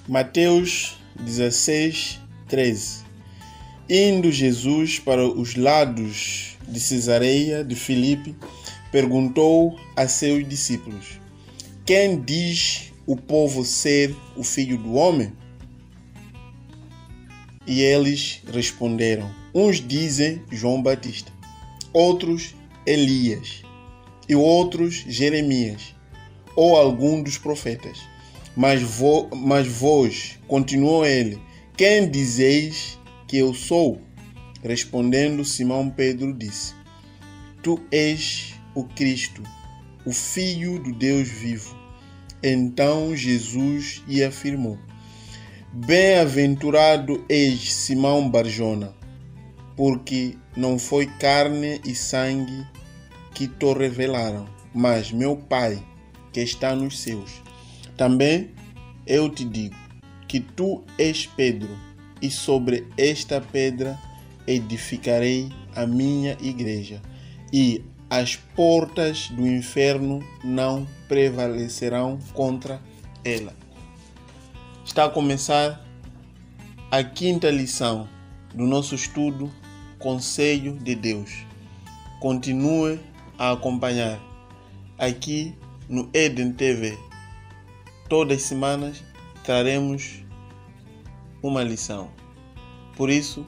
Mateus 16:13. Indo Jesus para os lados de Cesareia de Filipe, perguntou a seus discípulos: quem diz o povo ser o Filho do Homem? E eles responderam: uns dizem João Batista, outros Elias, e outros Jeremias, ou algum dos profetas. Mas vós, continuou ele, quem dizeis que eu sou? Respondendo, Simão Pedro disse: tu és o Cristo, o Filho do Deus vivo. Então Jesus lhe afirmou: bem-aventurado és, Simão Barjona, porque não foi carne e sangue que te revelaram, mas meu Pai que está nos céus. Também eu te digo que tu és Pedro, e sobre esta pedra edificarei a minha igreja, e as portas do inferno não prevalecerão contra ela. Está a começar a 5ª lição do nosso estudo Conselho de Deus. Continue a acompanhar aqui no Eden TV. Todas as semanas traremos uma lição. Por isso,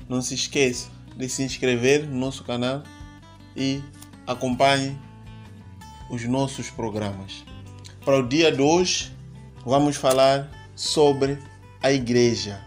não se esqueça de se inscrever no nosso canal e acompanhe os nossos programas. Para o dia de hoje, vamos falar sobre a igreja.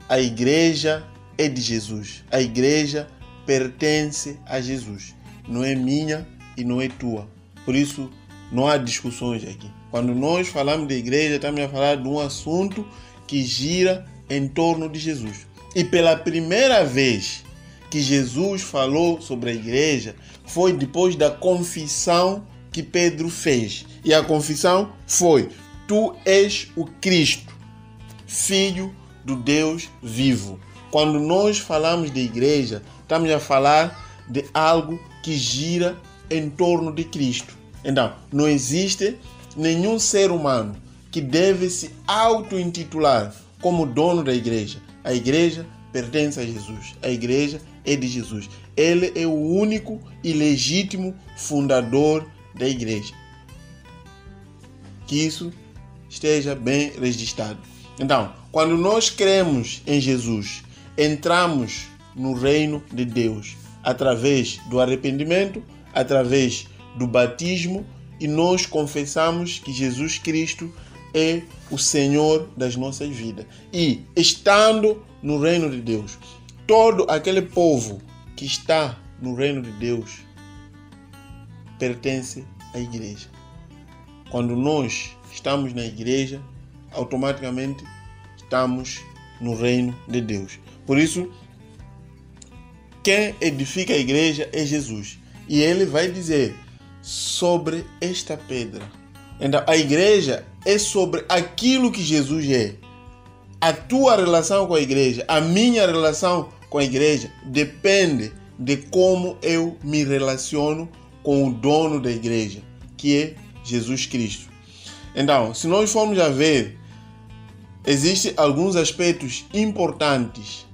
A igreja é de Jesus. A igreja pertence a Jesus. Não é minha e não é tua. Por isso, não há discussões aqui. Quando nós falamos de igreja, estamos a falar de um assunto que gira em torno de Jesus. E pela primeira vez que Jesus falou sobre a igreja, foi depois da confissão que Pedro fez. E a confissão foi: tu és o Cristo, Filho do Deus vivo. Quando nós falamos de igreja, estamos a falar de algo que gira em torno de Cristo. Então, não existe nenhum ser humano que deve se auto-intitular como dono da igreja. A igreja pertence a Jesus. A igreja é de Jesus. Ele é o único e legítimo fundador da igreja. Que isso esteja bem registrado. Então, quando nós cremos em Jesus, entramos no reino de Deus através do arrependimento, através do batismo, e nós confessamos que Jesus Cristo é o Senhor das nossas vidas. E estando no reino de Deus, todo aquele povo que está no reino de Deus pertence à igreja. Quando nós estamos na igreja, automaticamente estamos no reino de Deus. Por isso, quem edifica a igreja é Jesus. E ele vai dizer: sobre esta pedra. Então, a igreja é sobre aquilo que Jesus é. A tua relação com a igreja, a minha relação com a igreja, depende de como eu me relaciono com o dono da igreja, que é Jesus Cristo. Então, se nós formos a ver, existem alguns aspectos importantes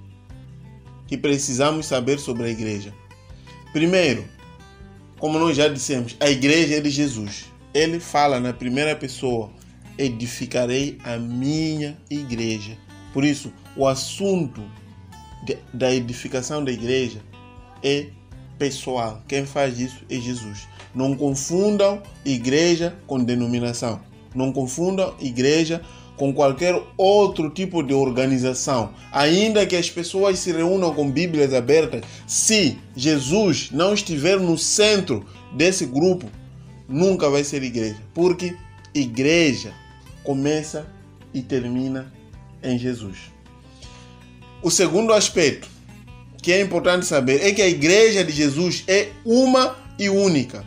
que precisamos saber sobre a igreja. Primeiro, como nós já dissemos, a igreja é de Jesus. Ele fala na primeira pessoa: edificarei a minha igreja. Por isso, o assunto da edificação da igreja é pessoal. Quem faz isso é Jesus. Não confundam igreja com denominação. Não confundam igreja com qualquer outro tipo de organização. Ainda que as pessoas se reúnam com Bíblias abertas, se Jesus não estiver no centro desse grupo, nunca vai ser igreja. Porque igreja começa e termina em Jesus. O segundo aspecto que é importante saber é que a igreja de Jesus é uma e única.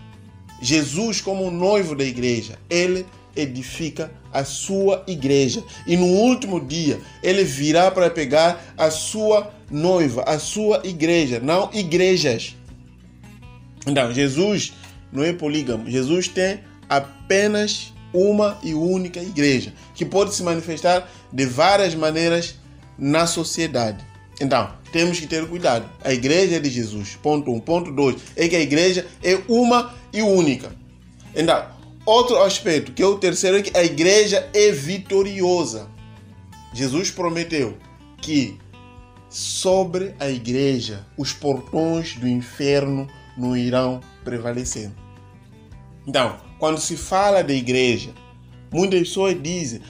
Jesus, como noivo da igreja, ele edifica a sua igreja. E no último dia, ele virá para pegar a sua noiva, a sua igreja, não igrejas. Então, Jesus não é polígamo. Jesus tem apenas uma e única igreja, que pode se manifestar de várias maneiras na sociedade. Então, temos que ter cuidado. A igreja é de Jesus. Ponto 1. Ponto 2 é que a igreja é uma e única. Então, outro aspecto, que é o terceiro, é que a igreja é vitoriosa. Jesus prometeu que sobre a igreja os portões do inferno não irão prevalecer. Então, quando se fala da igreja, muitas pessoas dizem: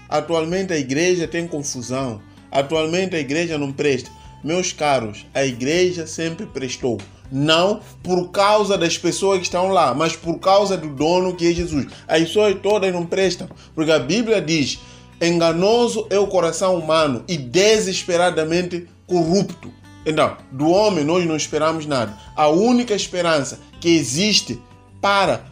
atualmente a igreja tem confusão, atualmente a igreja não presta. Meus caros, a igreja sempre prestou. Não por causa das pessoas que estão lá, mas por causa do dono que é Jesus. As pessoas todas não prestam, porque a Bíblia diz: enganoso é o coração humano e desesperadamente corrupto. Então, do homem nós não esperamos nada. A única esperança que existe para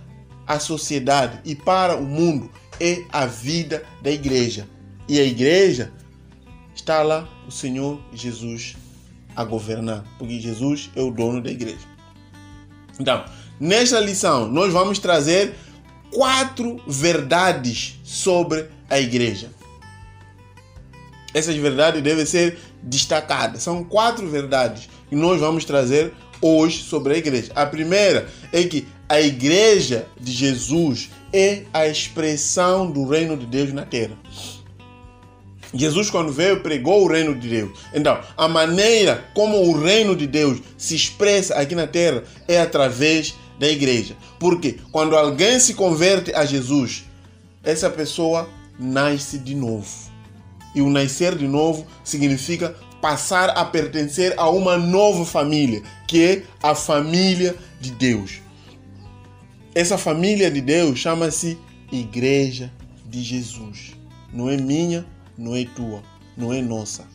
a sociedade e para o mundo é a vida da igreja. E a igreja está lá o Senhor Jesus a governar, porque Jesus é o dono da igreja. Então, nesta lição, nós vamos trazer 4 verdades sobre a igreja. Essas verdades devem ser destacadas. São 4 verdades que nós vamos trazer hoje sobre a igreja. A primeira é que a igreja de Jesus é a expressão do reino de Deus na terra. Jesus, quando veio, pregou o reino de Deus. Então, a maneira como o reino de Deus se expressa aqui na terra é através da igreja. Porque quando alguém se converte a Jesus, essa pessoa nasce de novo. E o nascer de novo significa passar a pertencer a uma nova família, que é a família de Deus. Essa família de Deus chama-se Igreja de Jesus. Não é minha, não é tua, não é nossa.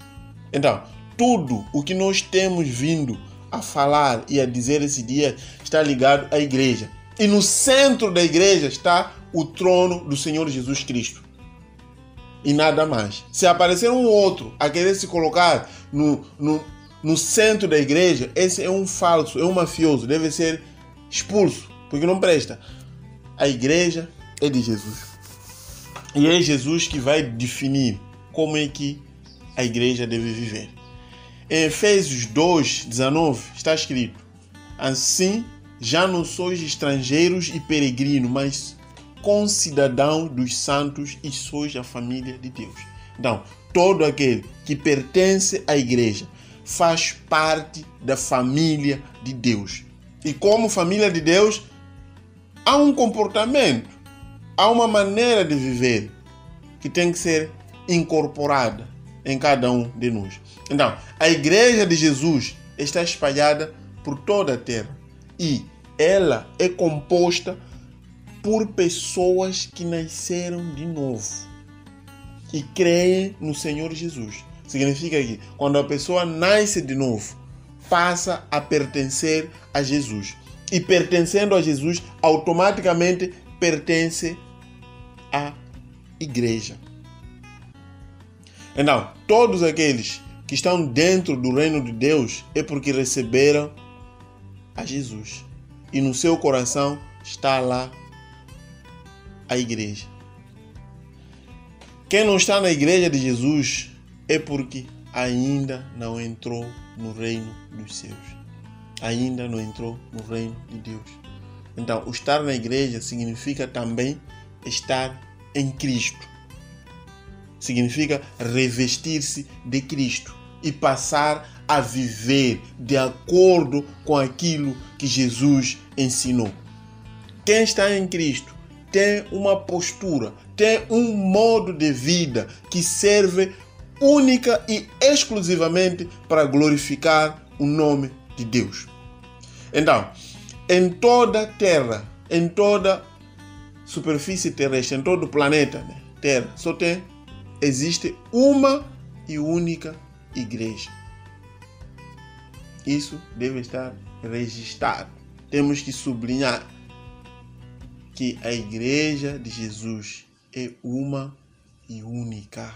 Então, tudo o que nós temos vindo a falar e a dizer esse dia está ligado à igreja. E no centro da igreja está o trono do Senhor Jesus Cristo. E nada mais. Se aparecer um outro a querer se colocar no centro da igreja, esse é um falso, é um mafioso, deve ser expulso, porque não presta. A igreja é de Jesus. E é Jesus que vai definir como é que a igreja deve viver. Em Efésios 2:19 está escrito: assim já não sois estrangeiros e peregrinos, mas concidadãos dos santos e sois a família de Deus. Então, todo aquele que pertence à igreja faz parte da família de Deus. E como família de Deus, há um comportamento, há uma maneira de viver que tem que ser incorporada em cada um de nós. Então, a igreja de Jesus está espalhada por toda a terra e ela é composta por pessoas que nasceram de novo e creem no Senhor Jesus. Significa que quando a pessoa nasce de novo, passa a pertencer a Jesus. E pertencendo a Jesus, automaticamente pertence à igreja. Então, todos aqueles que estão dentro do reino de Deus é porque receberam a Jesus. E no seu coração está lá a igreja. Quem não está na igreja de Jesus é porque ainda não entrou no reino dos céus. Ainda não entrou no reino de Deus. Então, o estar na igreja significa também estar em Cristo. Significa revestir-se de Cristo e passar a viver de acordo com aquilo que Jesus ensinou. Quem está em Cristo tem uma postura, tem um modo de vida que serve única e exclusivamente para glorificar o nome de Deus. Então, em toda a terra, em toda superfície terrestre, em todo o planeta Terra, existe uma e única igreja. Isso deve estar registrado. Temos que sublinhar que a igreja de Jesus é uma e única.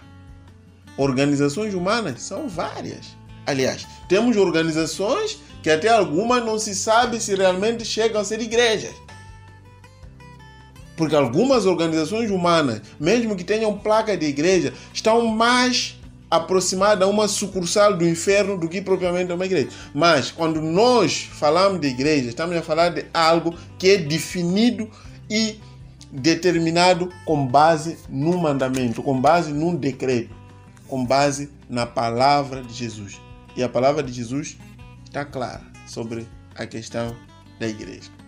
Organizações humanas são várias. Aliás, temos organizações que até algumas não se sabe se realmente chegam a ser igrejas. Porque algumas organizações humanas, mesmo que tenham placa de igreja, estão mais aproximadas a uma sucursal do inferno do que propriamente a uma igreja. Mas quando nós falamos de igreja, estamos a falar de algo que é definido e determinado com base no mandamento, com base num decreto, com base na palavra de Jesus. E a palavra de Jesus está clara sobre a questão da igreja.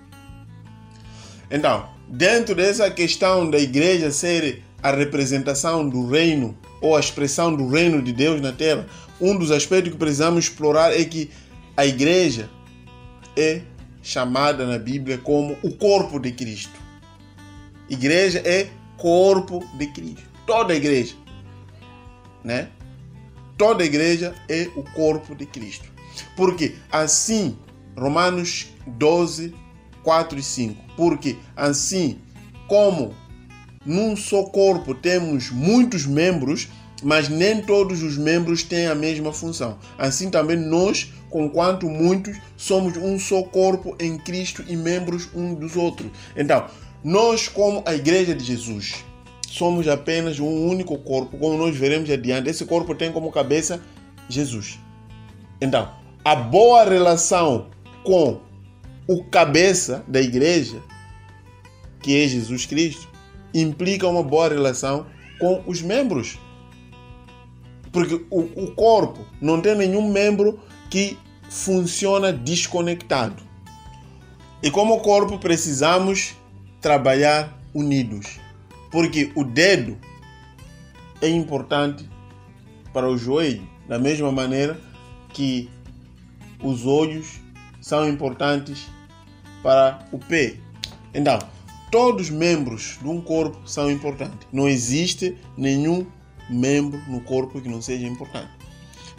Então, dentro dessa questão da igreja ser a representação do reino ou a expressão do reino de Deus na terra, um dos aspectos que precisamos explorar é que a igreja é chamada na Bíblia como o corpo de Cristo. Igreja é corpo de Cristo. Toda igreja, né? Toda igreja é o corpo de Cristo. Porque assim, Romanos 12, 4 e 5. Porque assim como num só corpo temos muitos membros, mas nem todos os membros têm a mesma função. Assim também nós, conquanto muitos, somos um só corpo em Cristo e membros uns dos outros. Então, nós como a Igreja de Jesus, somos apenas um único corpo, como nós veremos adiante. Esse corpo tem como cabeça Jesus. Então, a boa relação com o cabeça da igreja, que é Jesus Cristo, implica uma boa relação com os membros. Porque o corpo não tem nenhum membro que funciona desconectado. E como corpo precisamos trabalhar unidos. Porque o dedo é importante para o joelho, da mesma maneira que os olhos são importantes para o pé. Então, todos os membros de um corpo são importantes. Não existe nenhum membro no corpo que não seja importante.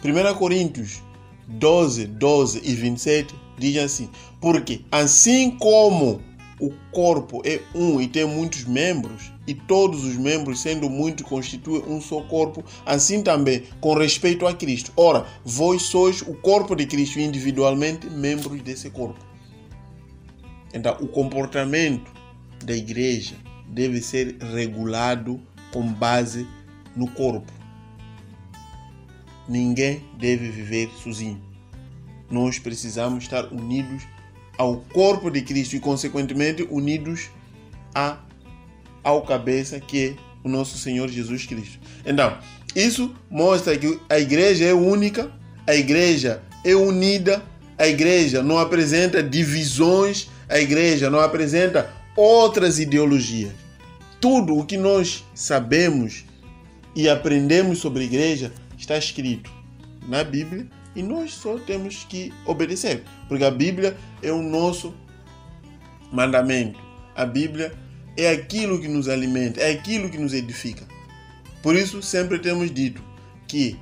1 Coríntios 12, 12 e 27 diz assim: porque assim como o corpo é um e tem muitos membros, e todos os membros, sendo muitos, constituem um só corpo, assim também com respeito a Cristo. Ora, vós sois o corpo de Cristo, individualmente membros desse corpo. Então, o comportamento da igreja deve ser regulado com base no corpo. Ninguém deve viver sozinho. Nós precisamos estar unidos ao corpo de Cristo e, consequentemente, unidos ao cabeça, que é o nosso Senhor Jesus Cristo. Então, isso mostra que a igreja é única, a igreja é unida, a igreja não apresenta divisões, a igreja não apresenta outras ideologias. Tudo o que nós sabemos e aprendemos sobre a igreja está escrito na Bíblia e nós só temos que obedecer, porque a Bíblia é o nosso mandamento. A Bíblia é aquilo que nos alimenta, é aquilo que nos edifica. Por isso, sempre temos dito que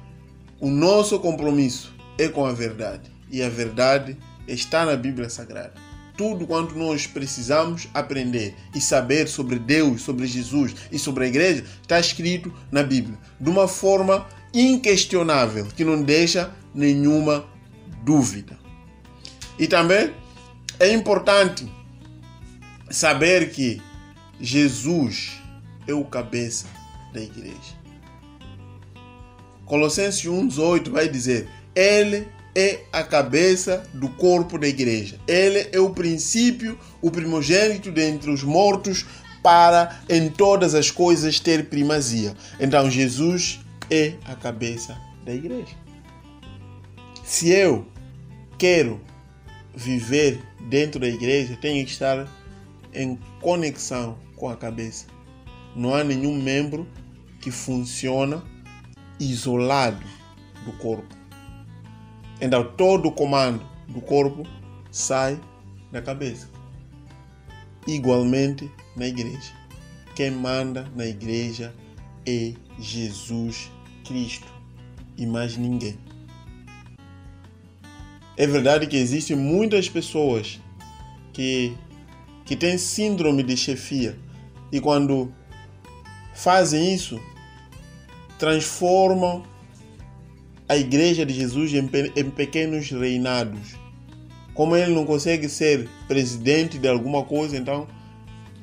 o nosso compromisso é com a verdade, e a verdade está na Bíblia Sagrada. Tudo quanto nós precisamos aprender e saber sobre Deus, sobre Jesus e sobre a igreja está escrito na Bíblia, de uma forma inquestionável, que não deixa nenhuma dúvida. E também é importante saber que Jesus é o cabeça da igreja. Colossenses 1:8 vai dizer: Ele é a cabeça do corpo da igreja. Ele é o princípio, o primogênito dentre os mortos, para em todas as coisas ter primazia. Então Jesus é a cabeça da igreja. Se eu quero viver dentro da igreja, tenho que estar em conexão com a cabeça. Não há nenhum membro que funciona isolado do corpo. Então todo o comando do corpo sai da cabeça. Igualmente na igreja. Quem manda na igreja é Jesus Cristo e mais ninguém. É verdade que existem muitas pessoas que têm síndrome de chefia e quando fazem isso, transformam a igreja de Jesus em pequenos reinados. Como ele não consegue ser presidente de alguma coisa, então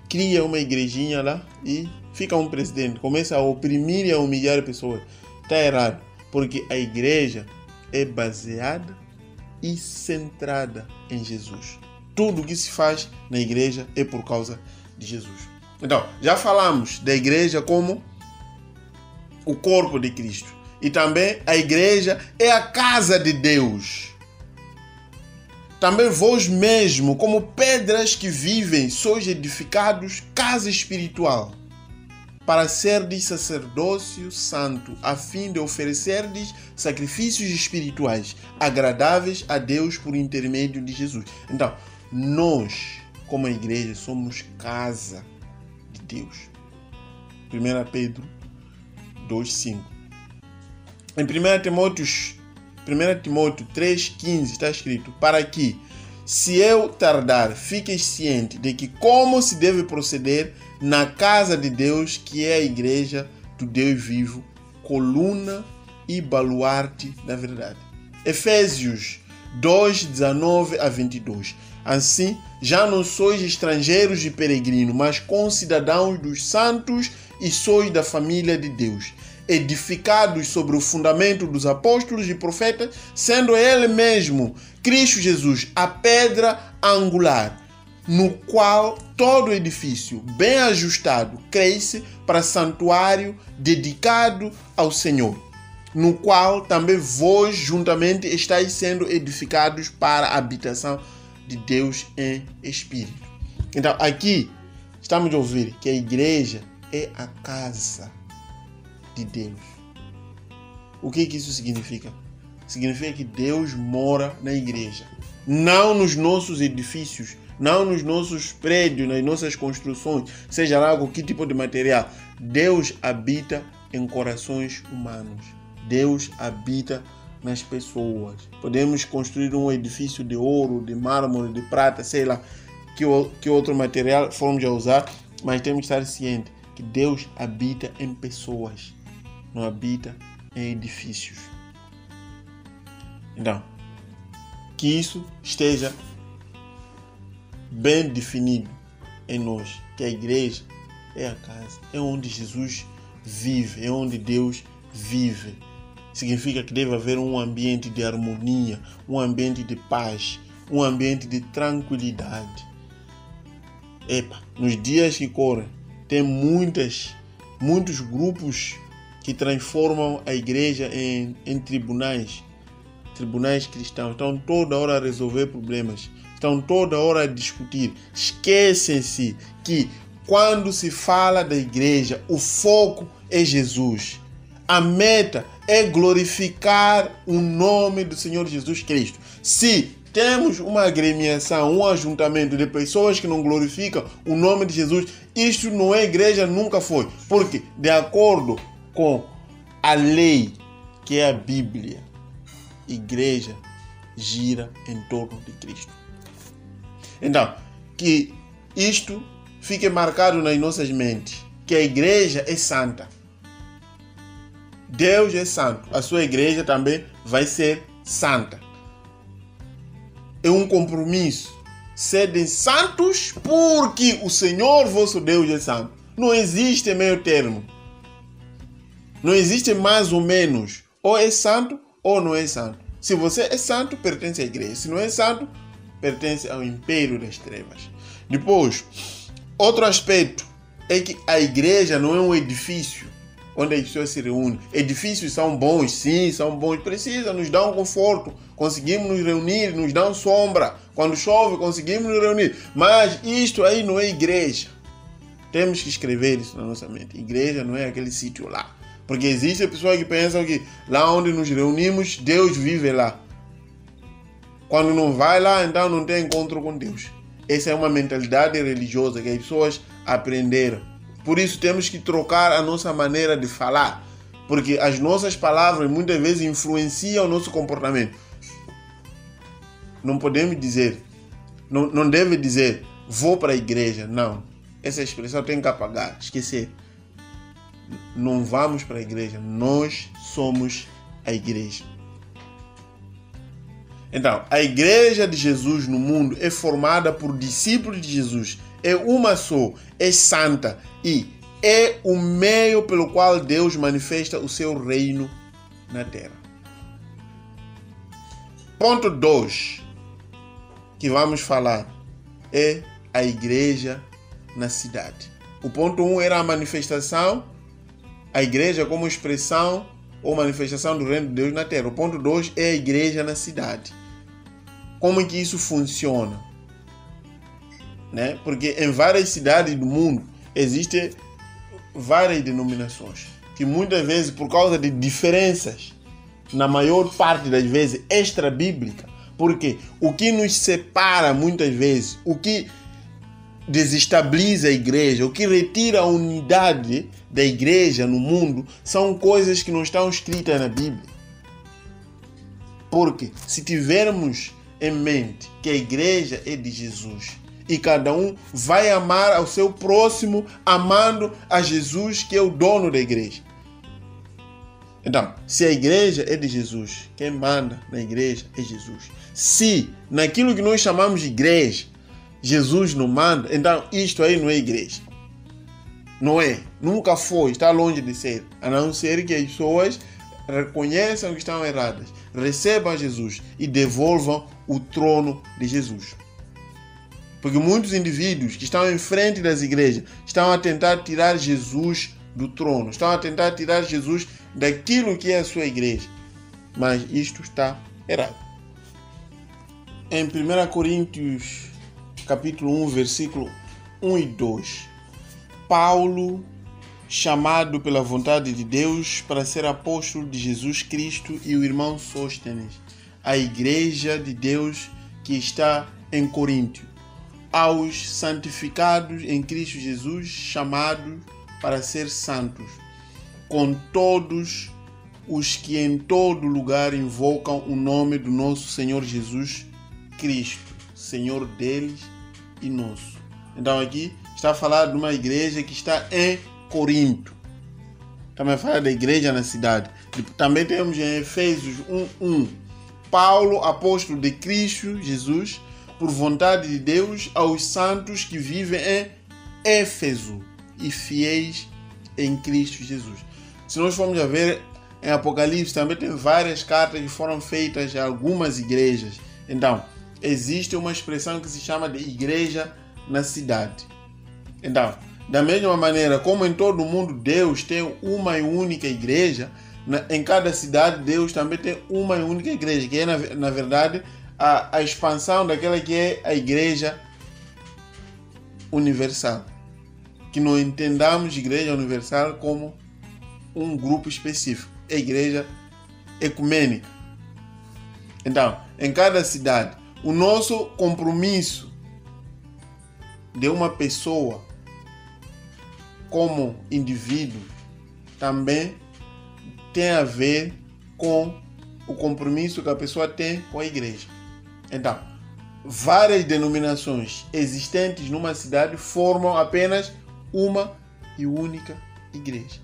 cria uma igrejinha lá e fica um presidente, começa a oprimir e a humilhar pessoas. Está errado, porque a igreja é baseada e centrada em Jesus. Tudo que se faz na igreja é por causa de Jesus. Então, já falamos da igreja como o corpo de Cristo. E também a igreja é a casa de Deus. Também vós mesmo, como pedras que vivem, sois edificados casa espiritual, para serdes sacerdócio santo, a fim de oferecerdes sacrifícios espirituais, agradáveis a Deus por intermédio de Jesus. Então, nós, como a igreja, somos casa de Deus. 1 Pedro 2,5. Em 1 Timóteo 3,15 está escrito: para que, se eu tardar, fiqueis ciente de que como se deve proceder na casa de Deus, que é a igreja do Deus vivo, coluna e baluarte da verdade. Efésios 2:19 a 22. Assim, já não sois estrangeiros e peregrinos, mas concidadãos dos santos e sois da família de Deus, edificados sobre o fundamento dos apóstolos e profetas, sendo ele mesmo, Cristo Jesus, a pedra angular, no qual todo edifício bem ajustado cresce para santuário dedicado ao Senhor, no qual também vós juntamente estáis sendo edificados para a habitação de Deus em espírito. Então aqui estamos a ouvir que a igreja é a casa de Deus. O que isso significa? Significa que Deus mora na igreja, não nos nossos edifícios, não nos nossos prédios, nas nossas construções, seja lá qualquer tipo de material. Deus habita em corações humanos. Deus habita nas pessoas. Podemos construir um edifício de ouro, de mármore, de prata, sei lá, que outro material formos a usar, mas temos que estar cientes que Deus habita em pessoas, não habita em edifícios. Então, que isso esteja bem definido em nós, que a igreja é a casa, é onde Jesus vive, é onde Deus vive. Significa que deve haver um ambiente de harmonia, um ambiente de paz, um ambiente de tranquilidade. Nos dias que correm, tem muitos grupos que transformam a igreja em tribunais cristãos. Estão toda hora a resolver problemas, estão toda hora a discutir. Esquecem-se que quando se fala da igreja, o foco é Jesus. A meta é glorificar o nome do Senhor Jesus Cristo. Se temos uma agremiação, um ajuntamento de pessoas que não glorificam o nome de Jesus, isto não é igreja, nunca foi. Porque, de acordo com a lei, que é a Bíblia, igreja gira em torno de Cristo. Então, que isto fique marcado nas nossas mentes, que a igreja é santa. Deus é santo, a sua igreja também vai ser santa. É um compromisso. Serem santos porque o Senhor vosso Deus é santo. Não existe meio termo. Não existe mais ou menos. Ou é santo ou não é santo. Se você é santo, pertence à igreja. Se não é santo, pertence ao império das trevas. Depois, outro aspecto é que a igreja não é um edifício onde as pessoas se reúnem. Edifícios são bons, sim, são bons. Precisa, nos dá um conforto. Conseguimos nos reunir, nos dá sombra. Quando chove, conseguimos nos reunir. Mas isto aí não é igreja. Temos que escrever isso na nossa mente. Igreja não é aquele sítio lá. Porque existe pessoas que pensam que lá onde nos reunimos, Deus vive lá. Quando não vai lá, então não tem encontro com Deus. Essa é uma mentalidade religiosa que as pessoas aprenderam. Por isso temos que trocar a nossa maneira de falar. Porque as nossas palavras muitas vezes influenciam o nosso comportamento. Não podemos dizer, não deve dizer, vou para a igreja. Não. Essa expressão tem que apagar, esquecer. Não vamos para a igreja, nós somos a igreja. Então, a igreja de Jesus no mundo é formada por discípulos de Jesus, é uma só, é santa e é o meio pelo qual Deus manifesta o seu reino na terra. Ponto 2 que vamos falar é a igreja na cidade. O ponto 1 era a manifestação, a igreja como expressão ou manifestação do reino de Deus na terra. O ponto 2 é a igreja na cidade. Como é que isso funciona? Né? Porque em várias cidades do mundo existem várias denominações que muitas vezes, por causa de diferenças, na maior parte das vezes extra-bíblica, porque o que nos separa muitas vezes, o que desestabiliza a igreja, o que retira a unidade da igreja no mundo, são coisas que não estão escritas na Bíblia. Porque se tivermos em mente que a igreja é de Jesus e cada um vai amar ao seu próximo amando a Jesus, que é o dono da igreja. Então, se a igreja é de Jesus, quem manda na igreja é Jesus. Se naquilo que nós chamamos de igreja, Jesus não manda, então isto aí não é igreja. Não é, nunca foi, está longe de ser, a não ser que as pessoas reconheçam que estão erradas, recebam Jesus e devolvam o trono de Jesus. Porque muitos indivíduos que estão em frente das igrejas estão a tentar tirar Jesus do trono, estão a tentar tirar Jesus daquilo que é a sua igreja. Mas isto está errado. Em 1 Coríntios capítulo 1, versículo 1 e 2, Paulo, chamado pela vontade de Deus para ser apóstolo de Jesus Cristo, e o irmão Sóstenes, a igreja de Deus que está em Coríntio, aos santificados em Cristo Jesus, chamados para ser santos, com todos os que em todo lugar invocam o nome do nosso Senhor Jesus Cristo, Senhor deles e nosso. Então aqui está a falar de uma igreja que está em Corinto. Também fala da igreja na cidade. Também temos em Efésios 1:1, Paulo, apóstolo de Cristo Jesus, por vontade de Deus, aos santos que vivem em Éfeso e fiéis em Cristo Jesus. Se nós formos a ver em Apocalipse, também tem várias cartas que foram feitas a algumas igrejas. Então, existe uma expressão que se chama de igreja na cidade. Então, da mesma maneira como em todo o mundo Deus tem uma e única igreja, em cada cidade Deus também tem uma e única igreja, que é na verdade a expansão daquela que é a igreja universal. Que não entendamos igreja universal como um grupo específico, é a igreja ecumênica. Então, em cada cidade, o nosso compromisso de uma pessoa como indivíduo também tem a ver com o compromisso que a pessoa tem com a igreja. Então, várias denominações existentes numa cidade formam apenas uma e única igreja.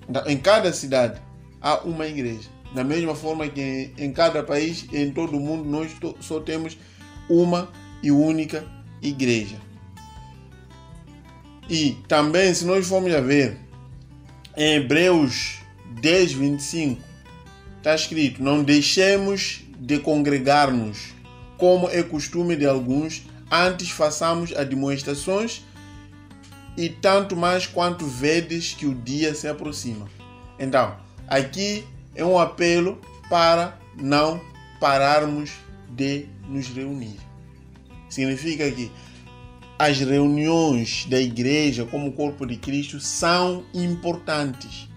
Então, em cada cidade há uma igreja. Da mesma forma que em cada país, em todo o mundo, nós só temos uma e única igreja. E também, se nós formos a ver, em Hebreus 10:25, está escrito: não deixemos de congregar-nos, como é costume de alguns, antes façamos admoestações, e tanto mais quanto vedes que o dia se aproxima. Então, aqui é um apelo para não pararmos de nos reunir. Significa que as reuniões da igreja como corpo de Cristo são importantes.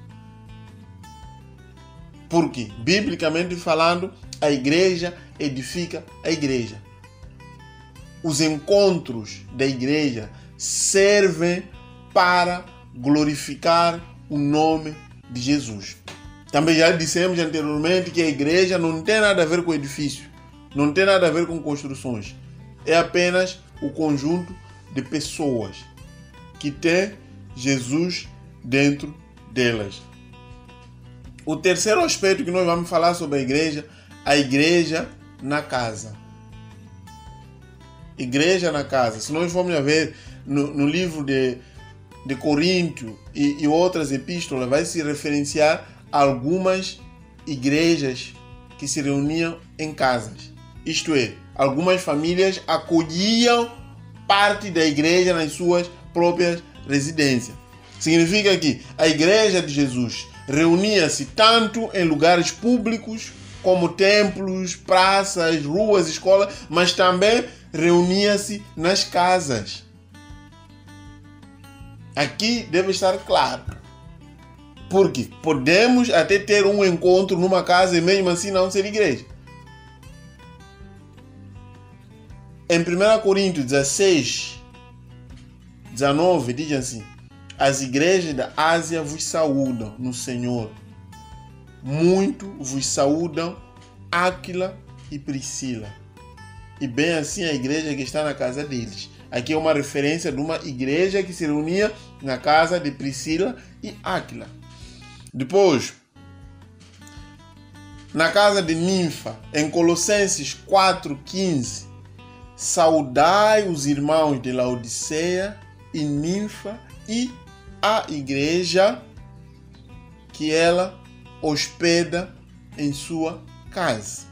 Porque, biblicamente falando, a igreja edifica a igreja. Os encontros da igreja servem para glorificar o nome de Jesus. Também já dissemos anteriormente que a igreja não tem nada a ver com edifício, não tem nada a ver com construções. É apenas o conjunto de pessoas que tem Jesus dentro delas. O terceiro aspecto que nós vamos falar sobre a igreja na casa. igreja na casa. Se nós formos a ver no livro de Coríntios e outras epístolas, vai se referenciar a algumas igrejas que se reuniam em casas. Isto é, algumas famílias acolhiam parte da igreja nas suas próprias residências. Significa que a igreja de Jesus reunia-se tanto em lugares públicos como templos, praças, ruas, escolas, mas também reunia-se nas casas. Aqui deve estar claro. Porque podemos até ter um encontro numa casa e mesmo assim não ser igreja. Em 1 Coríntios 16, 19, diz assim: as igrejas da Ásia vos saúdam no Senhor. Muito vos saúdam Áquila e Priscila. E bem assim a igreja que está na casa deles. Aqui é uma referência de uma igreja que se reunia na casa de Priscila e Áquila. Depois, na casa de Ninfa, em Colossenses 4,15, saudai os irmãos de Laodiceia e Ninfa e a igreja que ela hospeda em sua casa.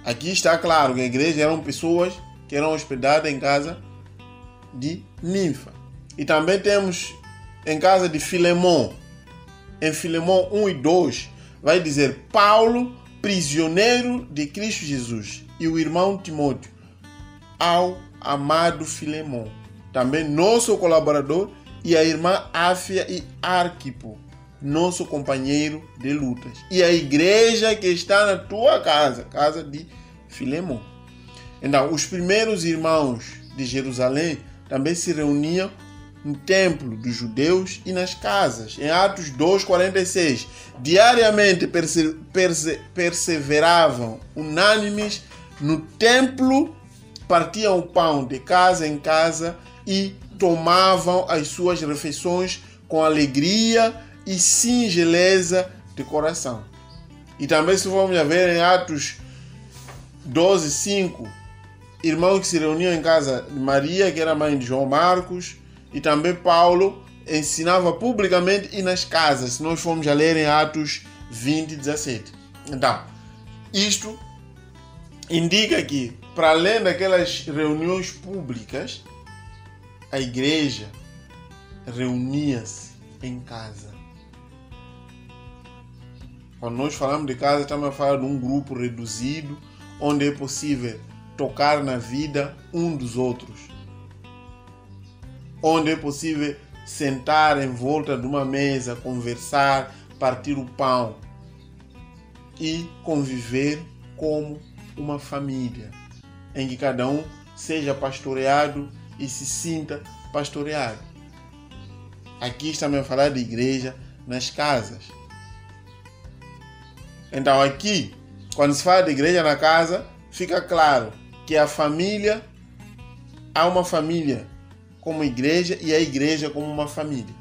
Aqui está claro que a igreja eram pessoas que eram hospedadas em casa de Ninfa. E também temos em casa de Filemão. Em Filemão 1 e 2 vai dizer: Paulo, prisioneiro de Cristo Jesus, e o irmão Timóteo, ao amado Filemão, também nosso colaborador, e a irmã Áfia e Arquipo, nosso companheiro de lutas, e a igreja que está na tua casa, casa de Filemão. Então, os primeiros irmãos de Jerusalém também se reuniam no templo dos judeus e nas casas. Em Atos 2,46, diariamente perseveravam unânimes no templo, partiam o pão de casa em casa e tomavam as suas refeições com alegria e singeleza de coração. E também, se vamos ver em Atos 12,5, irmãos que se reuniam em casa de Maria, que era mãe de João Marcos, e também Paulo ensinava publicamente e nas casas, se nós formos a ler em Atos 20,17. Então, isto indica que, para além daquelas reuniões públicas, a igreja reunia-se em casa. Quando nós falamos de casa, estamos a falar de um grupo reduzido, onde é possível tocar na vida um dos outros. Onde é possível sentar em volta de uma mesa, conversar, partir o pão e conviver como uma família, em que cada um seja pastoreado e se sinta pastoreado. Aqui estamos a falar de igreja nas casas. Então aqui, quando se fala de igreja na casa, fica claro que a família, há uma família como igreja e a igreja como uma família.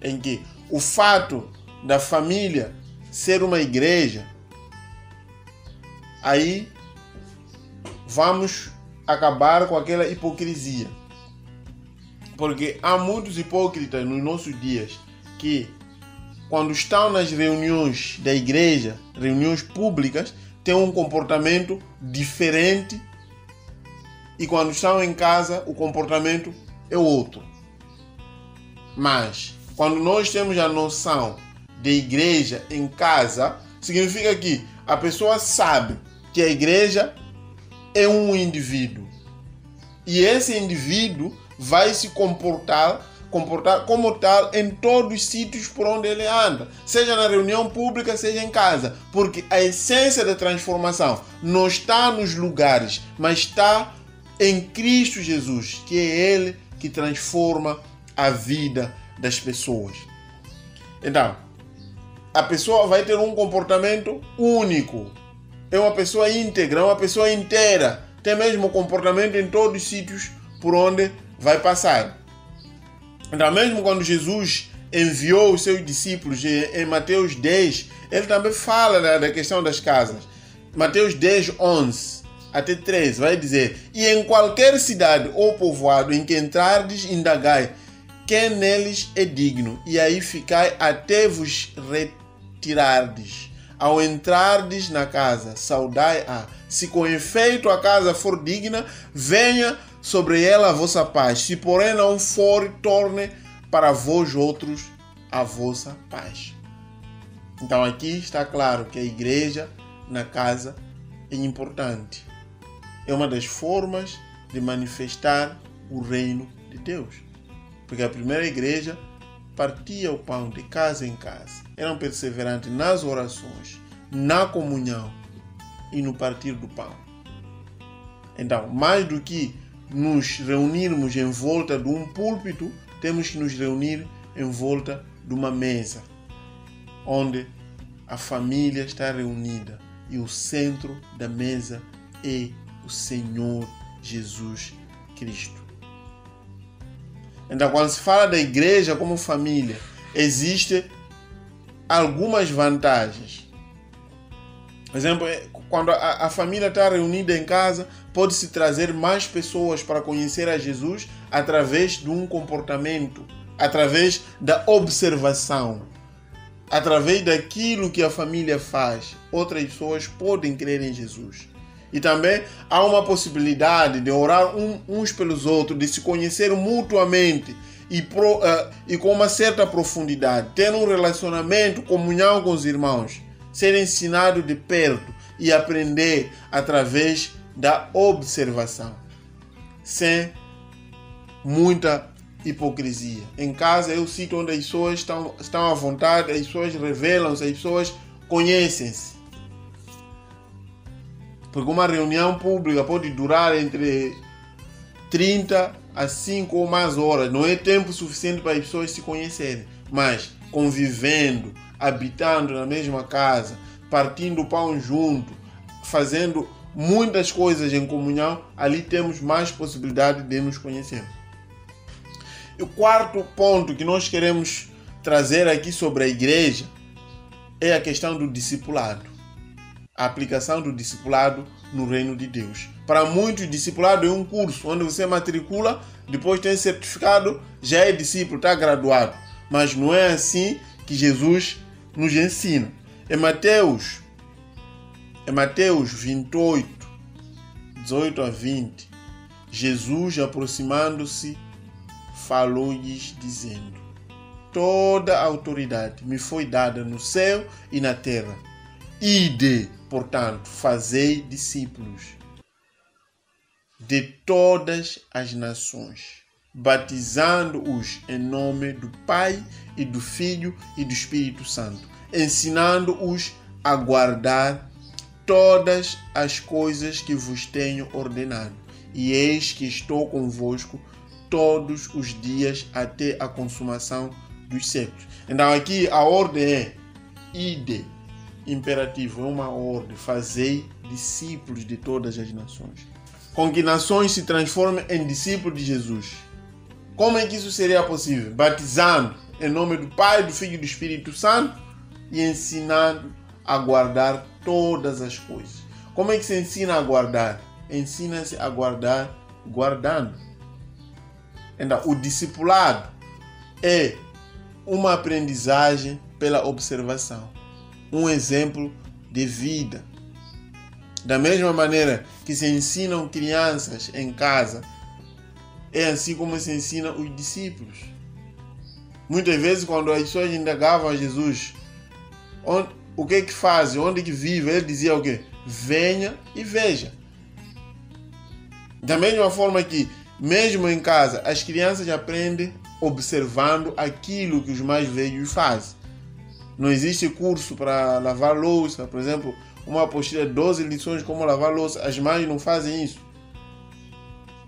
Em que o fato da família ser uma igreja, aí vamos acabar com aquela hipocrisia. Porque há muitos hipócritas nos nossos dias que, quando estão nas reuniões da igreja, reuniões públicas, têm um comportamento diferente, e quando estão em casa, o comportamento é outro. Mas, quando nós temos a noção de igreja em casa, significa que a pessoa sabe que a igreja é um indivíduo. E esse indivíduo vai se comportar como tal em todos os sítios por onde ele anda, seja na reunião pública, seja em casa, porque a essência da transformação não está nos lugares, mas está em Cristo Jesus, que é Ele que transforma a vida das pessoas. Então, a pessoa vai ter um comportamento único, é uma pessoa íntegra, é uma pessoa inteira, tem mesmo comportamento em todos os sítios por onde vai passar. Então, mesmo quando Jesus enviou os seus discípulos em Mateus 10, ele também fala da questão das casas. Mateus 10, 11. até 13, vai dizer: e em qualquer cidade ou povoado em que entrardes, indagai quem neles é digno, e aí ficai até vos retirardes. Ao entrardes na casa, saudai-a. Se com efeito a casa for digna, venha sobre ela a vossa paz. Se porém não for, torne para vós outros a vossa paz. Então aqui está claro que a igreja na casa é importante. É uma das formas de manifestar o reino de Deus. Porque a primeira igreja partia o pão de casa em casa. Eram perseverantes nas orações, na comunhão e no partir do pão. Então, mais do que nos reunirmos em volta de um púlpito, temos que nos reunir em volta de uma mesa, onde a família está reunida e o centro da mesa é o Senhor Jesus Cristo. Então, quando se fala da igreja como família, existem algumas vantagens. Por exemplo, quando a família está reunida em casa, pode-se trazer mais pessoas para conhecer a Jesus através de um comportamento, através da observação, através daquilo que a família faz. Outras pessoas podem crer em Jesus. E também há uma possibilidade de orar uns pelos outros, de se conhecer mutuamente e com uma certa profundidade, ter um relacionamento, comunhão com os irmãos, ser ensinado de perto e aprender através da observação, sem muita hipocrisia. Em casa é o sítio onde as pessoas estão à vontade, as pessoas revelam-se, as pessoas conhecem-se. Porque uma reunião pública pode durar entre 30 a 5 ou mais horas. Não é tempo suficiente para as pessoas se conhecerem. Mas convivendo, habitando na mesma casa, partindo o pão junto, fazendo muitas coisas em comunhão, ali temos mais possibilidade de nos conhecer. E o quarto ponto que nós queremos trazer aqui sobre a igreja é a questão do discipulado. A aplicação do discipulado no reino de Deus. Para muitos, discipulado é um curso onde você matricula, depois tem certificado, já é discípulo, está graduado. Mas não é assim que Jesus nos ensina. Em Mateus 28, 18 a 20, Jesus, aproximando-se, falou-lhes dizendo: toda a autoridade me foi dada no céu e na terra. Ide, portanto, fazei discípulos de todas as nações, batizando-os em nome do Pai e do Filho e do Espírito Santo, ensinando-os a guardar todas as coisas que vos tenho ordenado. E eis que estou convosco todos os dias até a consumação dos séculos. Então aqui a ordem é ide. Imperativo, é uma ordem: fazei discípulos de todas as nações. Com que nações se transformem em discípulos de Jesus? Como é que isso seria possível? Batizando em nome do Pai, do Filho e do Espírito Santo e ensinando a guardar todas as coisas. Como é que se ensina a guardar? Ensina-se a guardar guardando. Então, o discipulado é uma aprendizagem pela observação. Um exemplo de vida. Da mesma maneira que se ensinam crianças em casa, é assim como se ensina os discípulos. Muitas vezes, quando as pessoas indagavam a Jesus o que faz, onde que vive, ele dizia o quê? Venha e veja. Da mesma forma que, mesmo em casa, as crianças aprendem observando aquilo que os mais velhos fazem. Não existe curso para lavar louça, por exemplo, uma apostila de 12 lições como lavar louça. As mães não fazem isso.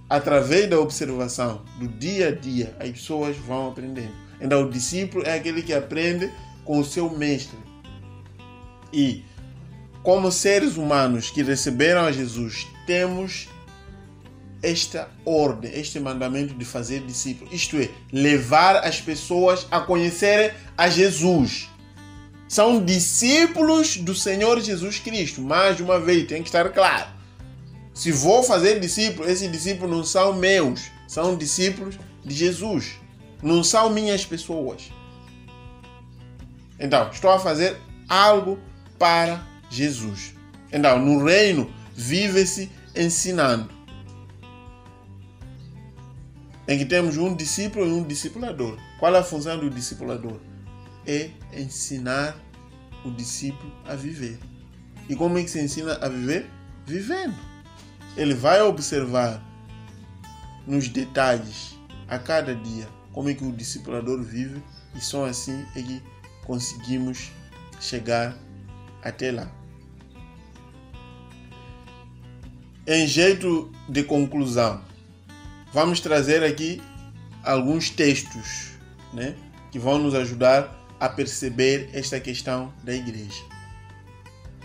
Através da observação, do dia a dia, as pessoas vão aprendendo. Então, o discípulo é aquele que aprende com o seu mestre. E, como seres humanos que receberam a Jesus, temos esta ordem, este mandamento de fazer discípulos. Isto é, levar as pessoas a conhecerem a Jesus. São discípulos do Senhor Jesus Cristo. Mais uma vez, tem que estar claro. Se vou fazer discípulos, esses discípulos não são meus, são discípulos de Jesus. Não são minhas pessoas. Então, estou a fazer algo para Jesus. Então, no reino, vive-se ensinando. Em que temos um discípulo e um discipulador. Qual é a função do discipulador? É ensinar o discípulo a viver. E como é que se ensina a viver? Vivendo. Ele vai observar nos detalhes, a cada dia, como é que o discipulador vive, e só assim é que conseguimos chegar até lá. Em jeito de conclusão, vamos trazer aqui alguns textos, né, que vão nos ajudar a perceber esta questão da igreja.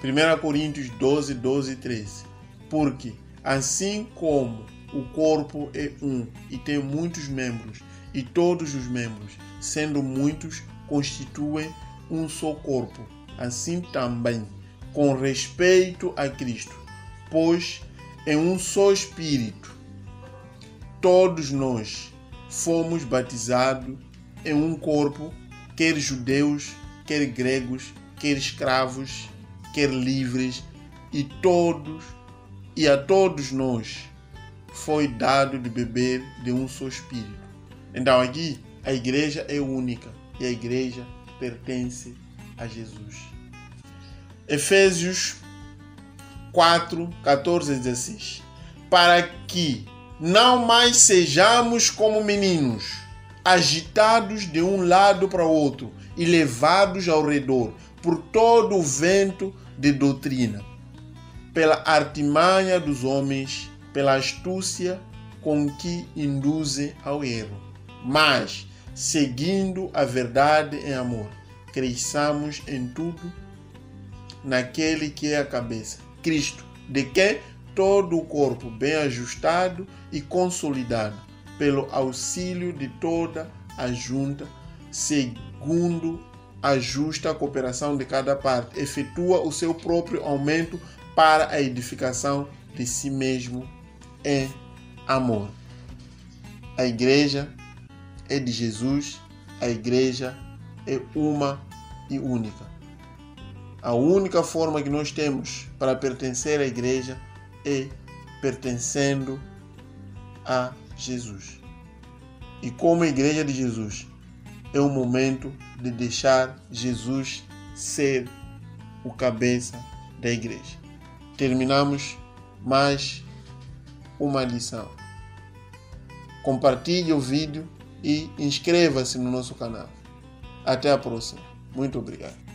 1 Coríntios 12, 12 e 13. Porque assim como o corpo é um e tem muitos membros, e todos os membros, sendo muitos, constituem um só corpo, assim também, com respeito a Cristo, pois em um só Espírito, todos nós fomos batizados em um corpo, quer judeus, quer gregos, quer escravos, quer livres, e a todos nós foi dado de beber de um só Espírito. Então aqui a igreja é única e a igreja pertence a Jesus. Efésios 4, 14 e 16. Para que não mais sejamos como meninos, agitados de um lado para o outro e levados ao redor por todo o vento de doutrina, pela artimanha dos homens, pela astúcia com que induzem ao erro. Mas, seguindo a verdade em amor, cresçamos em tudo naquele que é a cabeça, Cristo, de quem todo o corpo bem ajustado e consolidado, pelo auxílio de toda a junta, segundo a justa cooperação de cada parte, efetua o seu próprio aumento para a edificação de si mesmo em amor. A igreja é de Jesus, a igreja é uma e única. A única forma que nós temos para pertencer à igreja é pertencendo a Jesus. E como a igreja de Jesus, é o momento de deixar Jesus ser o cabeça da igreja. Terminamos mais uma lição. Compartilhe o vídeo e inscreva-se no nosso canal. Até a próxima. Muito obrigado.